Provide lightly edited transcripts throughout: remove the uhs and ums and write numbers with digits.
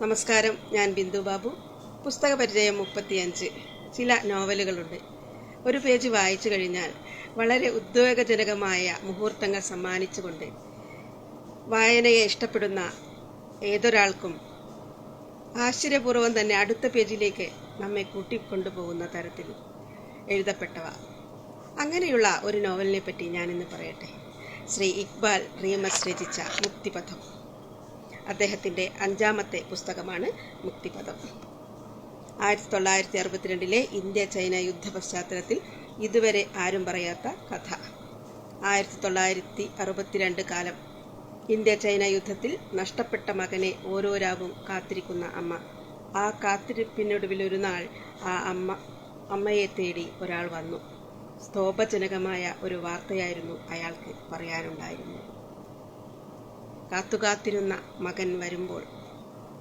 നമസ്കാരം, ഞാൻ ബിന്ദു ബാബു. പുസ്തക പരിചയം 35. ചില നോവലുകളുണ്ട്. ഒരു പേജ് വായിച്ചു കഴിഞ്ഞാൽ വളരെ ഉദ്വേഗജനകമായ മുഹൂർത്തങ്ങൾ സമ്മാനിച്ചുകൊണ്ട് വായനയെ ഇഷ്ടപ്പെടുന്ന ഏതൊരാൾക്കും ആശ്ചര്യപൂർവ്വം തന്നെ അടുത്ത പേജിലേക്ക് നമ്മെ കൂട്ടിക്കൊണ്ടുപോകുന്ന തരത്തിൽ എഴുതപ്പെട്ടവ. അങ്ങനെയുള്ള ഒരു നോവലിനെ പറ്റി ഞാനിന്ന് പറയട്ടെ. ശ്രീ ഇക്ബാൽ റീമസ് രചിച്ച മുക്തിപഥം. അദ്ദേഹത്തിൻ്റെ 5ാമത്തെ പുസ്തകമാണ് മുക്തിപഥം. 1962 ഇന്ത്യ ചൈന യുദ്ധ പശ്ചാത്തലത്തിൽ ഇതുവരെ ആരും പറയാത്ത കഥ. 1962 കാലം ഇന്ത്യ ചൈന യുദ്ധത്തിൽ നഷ്ടപ്പെട്ട മകനെ ഓരോ രാവും കാത്തിരിക്കുന്ന അമ്മ. ആ കാത്തിരിപ്പിനൊടുവിൽ ഒരു നാൾ ആ അമ്മയെ തേടി ഒരാൾ വന്നു. സ്തോഭജനകമായ ഒരു വാർത്തയായിരുന്നു അയാൾക്ക് പറയാനുണ്ടായിരുന്നത്. കാത്തുകാത്തിരുന്ന മകൻ വരുമ്പോൾ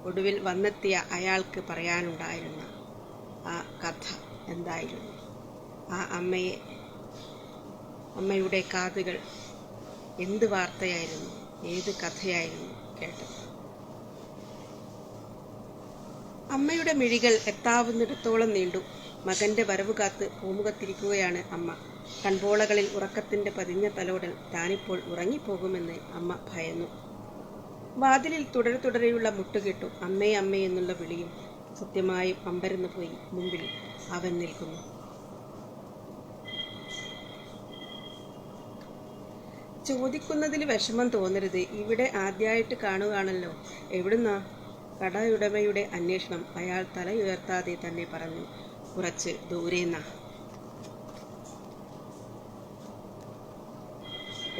ഒടുവിൽ വന്നെത്തിയ അയാൾക്ക് പറയാനുണ്ടായിരുന്ന ആ കഥ എന്തായിരുന്നു? ആ അമ്മയുടെ കാതുകൾ എന്ത് വാർത്തയായിരുന്നു, ഏത് കഥയായിരുന്നു കേട്ടത്? അമ്മയുടെ മിഴികൾ എത്താവുന്നിടത്തോളം നീണ്ടു. മകന്റെ വരവ് കാത്ത് പൂമുഖത്തിരിക്കുകയാണ് അമ്മ. കൺപോളകളിൽ ഉറക്കത്തിന്റെ പതിഞ്ഞ തലോടൽ. താനിപ്പോൾ ഉറങ്ങിപ്പോകുമെന്ന് അമ്മ ഭയന്നു. വാതിലിൽ തുടരെയുള്ള മുട്ടുകേട്ടു. അമ്മേ അമ്മേ എന്നുള്ള വിളിയും. സത്യമായും അമ്പരന്നു പോയി. മുമ്പിൽ അവൻ നിൽക്കുന്നു. ചോദിക്കുന്നതിൽ വിഷമം തോന്നരുത്. ഇവിടെ ആദ്യമായിട്ട് കാണുകയാണല്ലോ. എവിടുന്നാ? കടയുടമയുടെ അന്വേഷണം. അയാൾ തലയുയർത്താതെ തന്നെ പറഞ്ഞു. കുറച്ച് ദൂരേന്നാ.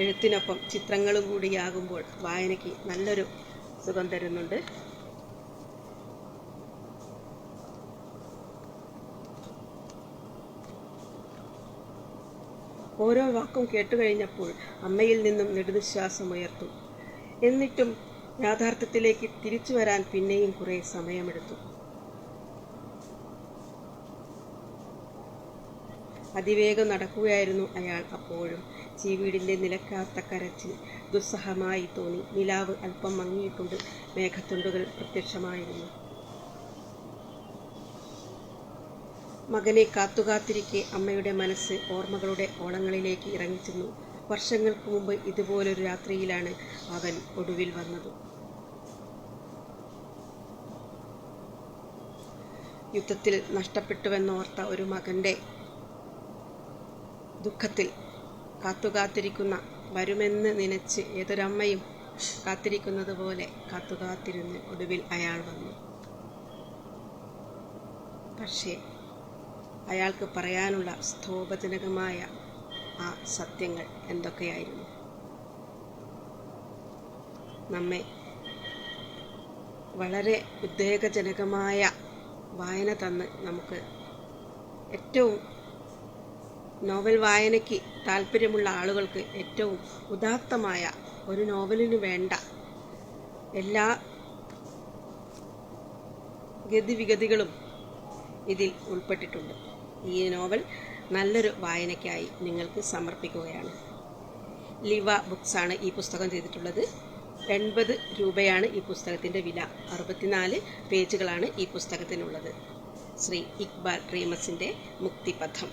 എഴുത്തിനൊപ്പം ചിത്രങ്ങളും കൂടിയാകുമ്പോൾ വായനയ്ക്ക് നല്ലൊരു സുഖം തരുന്നുണ്ട്. ഓരോ വാക്കും കേട്ടുകഴിഞ്ഞപ്പോൾ അമ്മയിൽ നിന്നും നെടുനിശ്വാസമുയർത്തു. എന്നിട്ടും യാഥാർത്ഥ്യത്തിലേക്ക് തിരിച്ചു വരാൻ പിന്നെയും കുറെ സമയമെടുത്തു. അതിവേഗം നടക്കുകയായിരുന്നു അയാൾ. അപ്പോഴും ചീവീടിൻ്റെ നിലക്കാത്ത കരച്ചിൽ ദുസ്സഹമായി തോന്നി. നിലാവ് അല്പം മങ്ങിയിട്ടുണ്ട്. മേഘത്തുണ്ടുകൾ പ്രത്യക്ഷമായിരുന്നു. മകനെ കാത്തുകാത്തിരിക്കെ അമ്മയുടെ മനസ്സ് ഓർമ്മകളുടെ ഓളങ്ങളിലേക്ക് ഇറങ്ങിച്ചെന്നു. വർഷങ്ങൾക്ക് മുമ്പ് ഇതുപോലൊരു രാത്രിയിലാണ് അവൻ ഒടുവിൽ വന്നത്. യുദ്ധത്തിൽ നഷ്ടപ്പെട്ടുവെന്നോർത്ത ഒരു മകന്റെ ദുഃഖത്തിൽ കാത്തുകാത്തിരിക്കുന്ന, വരുമെന്ന് നനച്ച് ഏതൊരമ്മയും കാത്തിരിക്കുന്നത് പോലെ കാത്തുകാത്തിരുന്ന് ഒടുവിൽ അയാൾ വന്നു. പക്ഷേ അയാൾക്ക് പറയാനുള്ള സ്തോഭജനകമായ ആ സത്യങ്ങൾ എന്തൊക്കെയായിരുന്നു? നമ്മെ വളരെ ഉദ്വേഗജനകമായ വായന തന്ന് നമുക്ക് ഏറ്റവും നോവൽ വായനയ്ക്ക് താല്പര്യമുള്ള ആളുകൾക്ക് ഏറ്റവും ഉദാത്തമായ ഒരു നോവലിന് വേണ്ട എല്ലാ ഗതിവിഗതികളും ഇതിൽ ഉൾപ്പെട്ടിട്ടുണ്ട്. ഈ നോവൽ നല്ലൊരു വായനയ്ക്കായി നിങ്ങൾക്ക് സമർപ്പിക്കുകയാണ്. ലിവ ബുക്സാണ് ഈ പുസ്തകം ചെയ്തിട്ടുള്ളത്. 80 രൂപയാണ് ഈ പുസ്തകത്തിൻ്റെ വില. 64 പേജുകളാണ് ഈ പുസ്തകത്തിനുള്ളത്. ശ്രീ ഇക്ബാൽ റീമസിൻ്റെ മുക്തിപഥം.